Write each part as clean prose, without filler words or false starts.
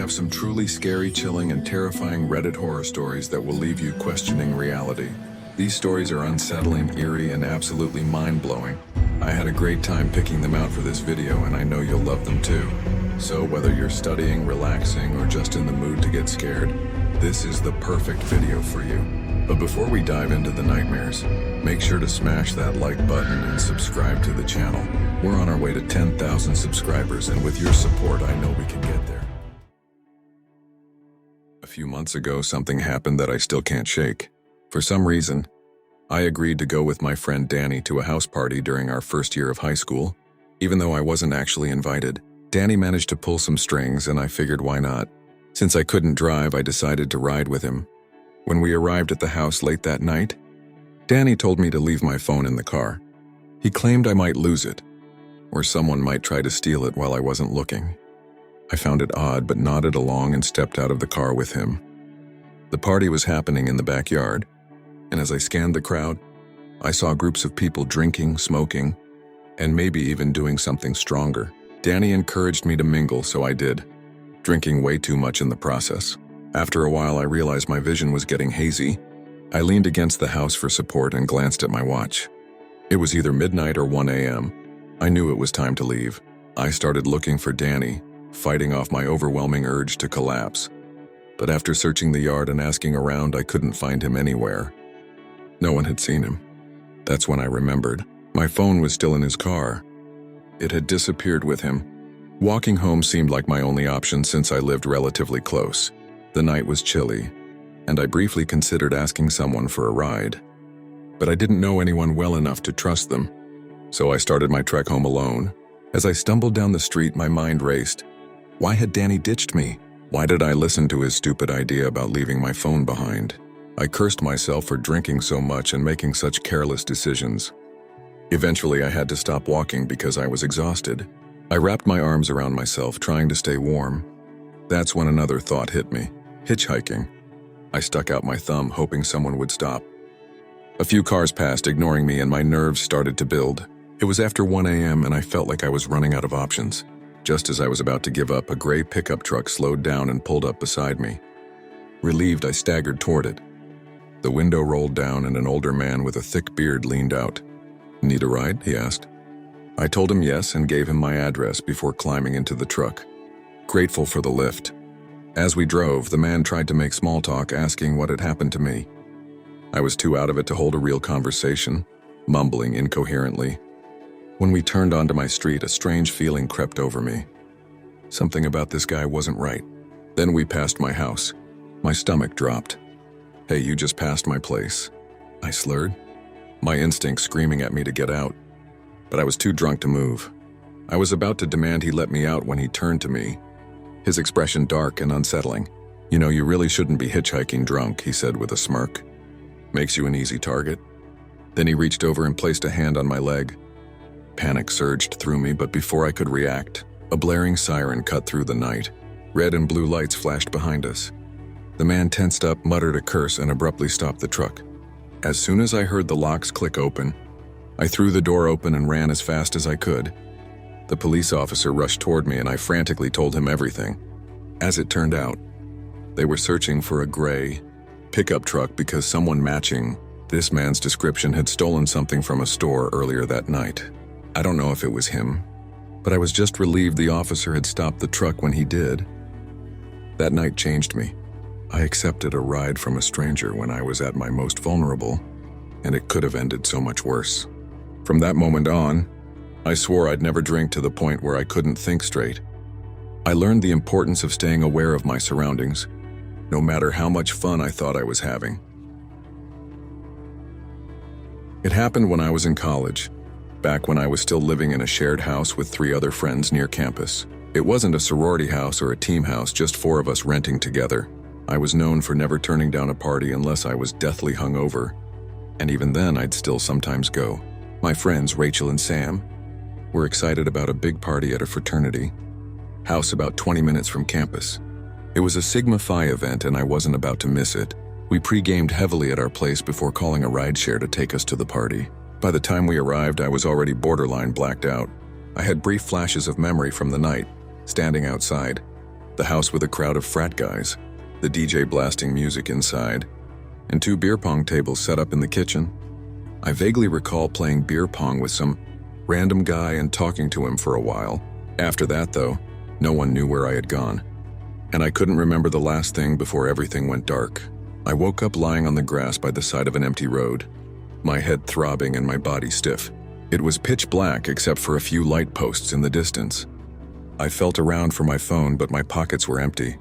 have some truly scary, chilling, and terrifying Reddit horror stories that will leave you questioning reality. These stories are unsettling, eerie, and absolutely mind-blowing. I had a great time picking them out for this video, and I know you'll love them too. So whether you're studying, relaxing, or just in the mood to get scared, this is the perfect video for you. But before we dive into the nightmares, make sure to smash that like button and subscribe to the channel. We're on our way to 10,000 subscribers, and with your support, I know we can get there. A few months ago, something happened that I still can't shake. For some reason, I agreed to go with my friend Danny to a house party during our first year of high school. Even though I wasn't actually invited, Danny managed to pull some strings, and I figured why not. Since I couldn't drive, I decided to ride with him. When we arrived at the house late that night, Danny told me to leave my phone in the car. He claimed I might lose it, or someone might try to steal it while I wasn't looking. I found it odd, but nodded along and stepped out of the car with him. The party was happening in the backyard, and as I scanned the crowd, I saw groups of people drinking, smoking, and maybe even doing something stronger. Danny encouraged me to mingle, so I did, drinking way too much in the process. After a while, I realized my vision was getting hazy. I leaned against the house for support and glanced at my watch. It was either midnight or 1 a.m. I knew it was time to leave. I started looking for Danny, fighting off my overwhelming urge to collapse. But after searching the yard and asking around, I couldn't find him anywhere. No one had seen him. That's when I remembered. My phone was still in his car. It had disappeared with him. Walking home seemed like my only option since I lived relatively close. The night was chilly, and I briefly considered asking someone for a ride. But I didn't know anyone well enough to trust them, so I started my trek home alone. As I stumbled down the street, my mind raced. Why had Danny ditched me? Why did I listen to his stupid idea about leaving my phone behind? I cursed myself for drinking so much and making such careless decisions. Eventually, I had to stop walking because I was exhausted. I wrapped my arms around myself, trying to stay warm. That's when another thought hit me. Hitchhiking. I stuck out my thumb, hoping someone would stop. A few cars passed, ignoring me, and my nerves started to build. It was after 1 a.m., and I felt like I was running out of options. Just as I was about to give up, a gray pickup truck slowed down and pulled up beside me. Relieved, I staggered toward it. The window rolled down, and an older man with a thick beard leaned out. "Need a ride?" he asked. I told him yes and gave him my address before climbing into the truck, grateful for the lift. As we drove, the man tried to make small talk, asking what had happened to me. I was too out of it to hold a real conversation, mumbling incoherently. When we turned onto my street, a strange feeling crept over me. Something about this guy wasn't right. Then we passed my house. My stomach dropped. "Hey, you just passed my place," I slurred, my instinct screaming at me to get out. But I was too drunk to move. I was about to demand he let me out when he turned to me, his expression dark and unsettling. "You know, you really shouldn't be hitchhiking drunk," he said with a smirk. "Makes you an easy target." Then he reached over and placed a hand on my leg. Panic surged through me, but before I could react, a blaring siren cut through the night. Red and blue lights flashed behind us. The man tensed up, muttered a curse, and abruptly stopped the truck. As soon as I heard the locks click open, I threw the door open and ran as fast as I could. The police officer rushed toward me, and I frantically told him everything. As it turned out, they were searching for a gray pickup truck because someone matching this man's description had stolen something from a store earlier that night. I don't know if it was him, but I was just relieved the officer had stopped the truck when he did. That night changed me. I accepted a ride from a stranger when I was at my most vulnerable, and it could have ended so much worse. From that moment on, I swore I'd never drink to the point where I couldn't think straight. I learned the importance of staying aware of my surroundings, no matter how much fun I thought I was having. It happened when I was in college, back when I was still living in a shared house with 3 other friends near campus. It wasn't a sorority house or a team house, just 4 of us renting together. I was known for never turning down a party unless I was deathly hungover, and even then I'd still sometimes go. My friends, Rachel and Sam, were excited about a big party at a fraternity house about 20 minutes from campus. It was a Sigma Phi event, and I wasn't about to miss it. We pre-gamed heavily at our place before calling a rideshare to take us to the party. By the time we arrived, I was already borderline blacked out. I had brief flashes of memory from the night, standing outside, The house with a crowd of frat guys, the DJ blasting music inside, and 2 beer pong tables set up in the kitchen. I vaguely recall playing beer pong with some random guy and talking to him for a while. After that, though, no one knew where I had gone. And I couldn't remember the last thing before everything went dark. I woke up lying on the grass by the side of an empty road, my head throbbing and my body stiff. It was pitch black except for a few light posts in the distance. I felt around for my phone, but my pockets were empty,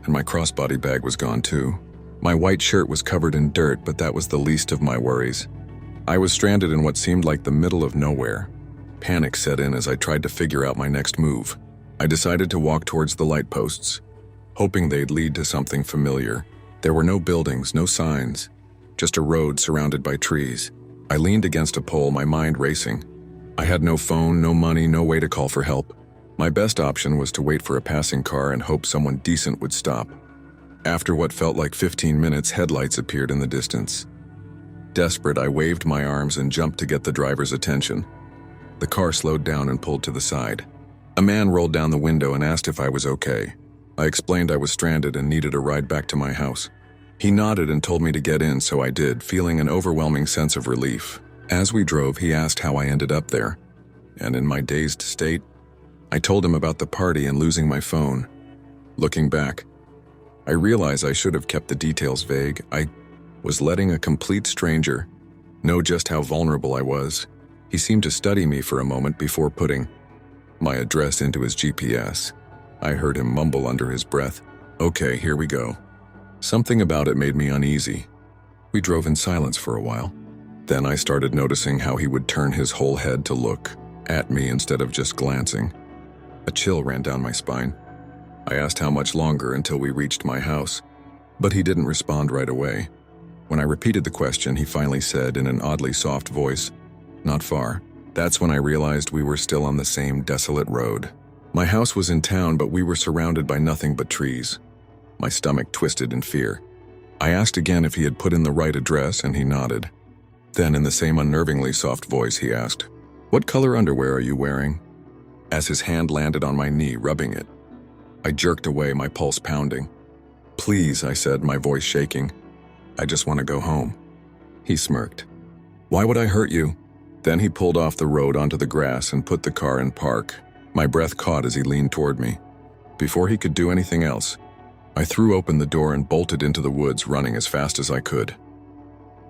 and my crossbody bag was gone too. My white shirt was covered in dirt, but that was the least of my worries. I was stranded in what seemed like the middle of nowhere. Panic set in as I tried to figure out my next move. I decided to walk towards the light posts, hoping they'd lead to something familiar. There were no buildings, no signs, just a road surrounded by trees. I leaned against a pole, my mind racing. I had no phone, no money, no way to call for help. My best option was to wait for a passing car and hope someone decent would stop. After what felt like 15 minutes, headlights appeared in the distance. Desperate, I waved my arms and jumped to get the driver's attention. The car slowed down and pulled to the side. A man rolled down the window and asked if I was okay. I explained I was stranded and needed a ride back to my house. He nodded and told me to get in, so I did, feeling an overwhelming sense of relief. As we drove, he asked how I ended up there, and in my dazed state, I told him about the party and losing my phone. Looking back, I realize I should have kept the details vague. I was letting a complete stranger know just how vulnerable I was. He seemed to study me for a moment before putting my address into his GPS. I heard him mumble under his breath, "Okay, here we go." Something about it made me uneasy. We drove in silence for a while. Then I started noticing how he would turn his whole head to look at me instead of just glancing. A chill ran down my spine. I asked how much longer until we reached my house, but he didn't respond right away. When I repeated the question, he finally said in an oddly soft voice, "Not far." That's when I realized we were still on the same desolate road. My house was in town, but we were surrounded by nothing but trees. My stomach twisted in fear. I asked again if he had put in the right address, and he nodded. Then, in the same unnervingly soft voice, he asked, "What color underwear are you wearing?" As his hand landed on my knee, rubbing it, I jerked away, my pulse pounding. "Please," I said, my voice shaking. "I just want to go home." He smirked. "Why would I hurt you?" Then he pulled off the road onto the grass and put the car in park. My breath caught as he leaned toward me. Before he could do anything else, I threw open the door and bolted into the woods, running as fast as I could.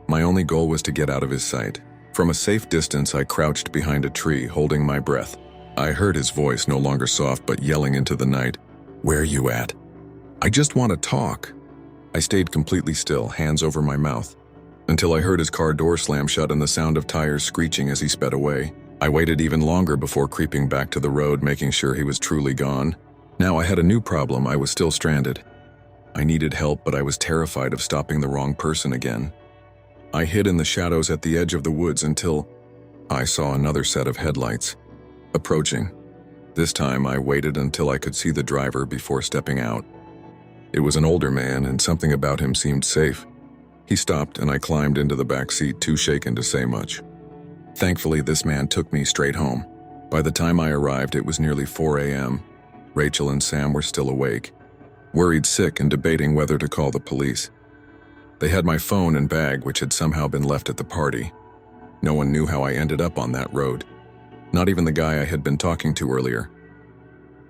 My only goal was to get out of his sight. From a safe distance, I crouched behind a tree, holding my breath. I heard his voice, no longer soft but yelling into the night. "Where you at?" "I just want to talk." I stayed completely still, hands over my mouth, until I heard his car door slam shut and the sound of tires screeching as he sped away. I waited even longer before creeping back to the road, making sure he was truly gone. Now I had a new problem. I was still stranded. I needed help, but I was terrified of stopping the wrong person again. I hid in the shadows at the edge of the woods until I saw another set of headlights approaching. This time I waited until I could see the driver before stepping out. It was an older man, and something about him seemed safe. He stopped, and I climbed into the back seat, too shaken to say much. Thankfully, this man took me straight home. By the time I arrived, it was nearly 4 a.m. Rachel and Sam were still awake, worried sick and debating whether to call the police. They had my phone and bag, which had somehow been left at the party. No one knew how I ended up on that road. Not even the guy I had been talking to earlier.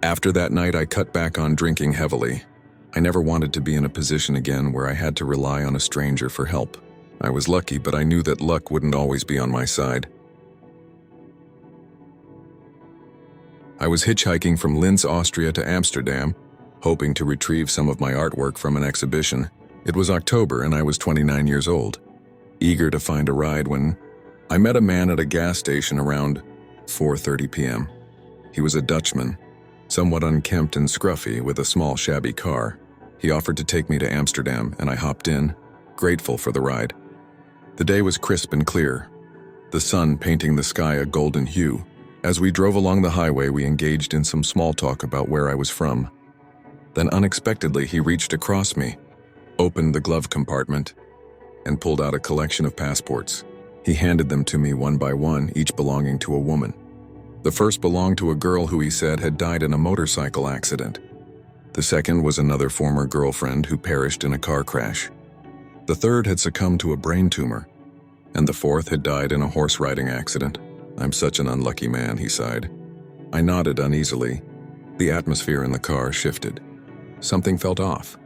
After that night, I cut back on drinking heavily. I never wanted to be in a position again where I had to rely on a stranger for help. I was lucky, but I knew that luck wouldn't always be on my side. I was hitchhiking from Linz, Austria to Amsterdam, hoping to retrieve some of my artwork from an exhibition. It was October and I was 29 years old, eager to find a ride when I met a man at a gas station around 4:30 p.m. He was a Dutchman, somewhat unkempt and scruffy, with a small shabby car. He offered to take me to Amsterdam, and I hopped in, grateful for the ride. The day was crisp and clear, the sun painting the sky a golden hue. As we drove along the highway, we engaged in some small talk about where I was from. Then unexpectedly, he reached across me, opened the glove compartment, and pulled out a collection of passports. He handed them to me one by one, each belonging to a woman. The first belonged to a girl who he said had died in a motorcycle accident. The second was another former girlfriend who perished in a car crash. The third had succumbed to a brain tumor, and the fourth had died in a horse riding accident. I'm such an unlucky man, he sighed. I nodded uneasily. The atmosphere in the car shifted. Something felt off.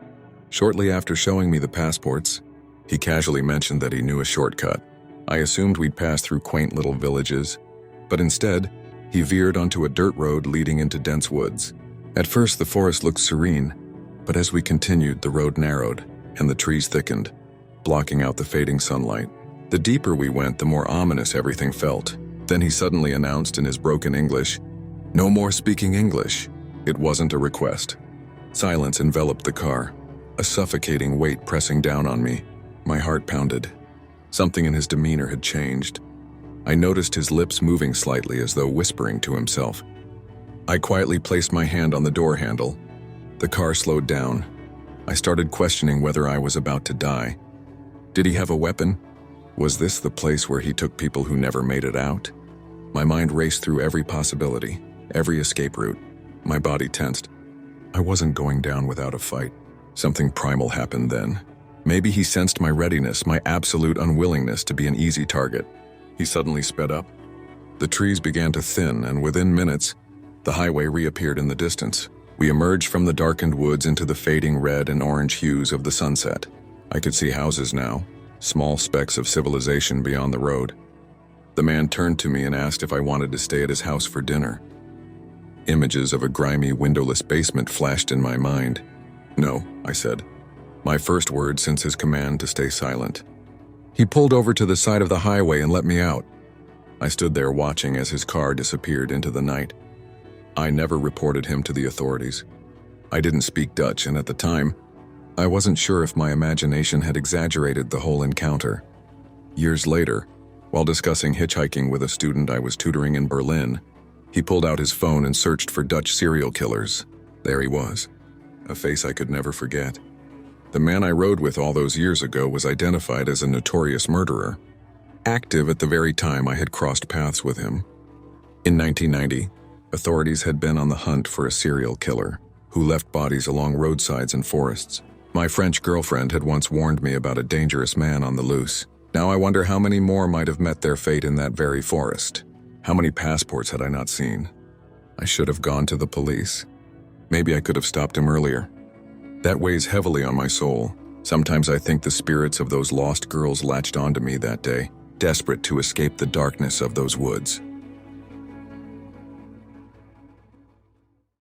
Shortly after showing me the passports, he casually mentioned that he knew a shortcut. I assumed we'd pass through quaint little villages, but instead, he veered onto a dirt road leading into dense woods. At first, the forest looked serene, but as we continued, the road narrowed and the trees thickened, blocking out the fading sunlight. The deeper we went, the more ominous everything felt. Then he suddenly announced in his broken English, "No more speaking English." It wasn't a request. Silence enveloped the car, a suffocating weight pressing down on me. My heart pounded. Something in his demeanor had changed. I noticed his lips moving slightly as though whispering to himself. I quietly placed my hand on the door handle. The car slowed down. I started questioning whether I was about to die. Did he have a weapon? Was this the place where he took people who never made it out? My mind raced through every possibility, every escape route. My body tensed. I wasn't going down without a fight. Something primal happened then. Maybe he sensed my readiness, my absolute unwillingness to be an easy target. He suddenly sped up. The trees began to thin, and within minutes, the highway reappeared in the distance. We emerged from the darkened woods into the fading red and orange hues of the sunset. I could see houses now, small specks of civilization beyond the road. The man turned to me and asked if I wanted to stay at his house for dinner. Images of a grimy, windowless basement flashed in my mind. "No," I said, my first word since his command to stay silent. He pulled over to the side of the highway and let me out. I stood there watching as his car disappeared into the night. I never reported him to the authorities. I didn't speak Dutch, and at the time, I wasn't sure if my imagination had exaggerated the whole encounter. Years later, while discussing hitchhiking with a student I was tutoring in Berlin, he pulled out his phone and searched for Dutch serial killers. There he was, a face I could never forget. The man I rode with all those years ago was identified as a notorious murderer, active at the very time I had crossed paths with him. In 1990, authorities had been on the hunt for a serial killer who left bodies along roadsides and forests. My French girlfriend had once warned me about a dangerous man on the loose. Now I wonder how many more might have met their fate in that very forest. How many passports had I not seen? I should have gone to the police. Maybe I could have stopped him earlier. That weighs heavily on my soul. Sometimes I think the spirits of those lost girls latched onto me that day, desperate to escape the darkness of those woods.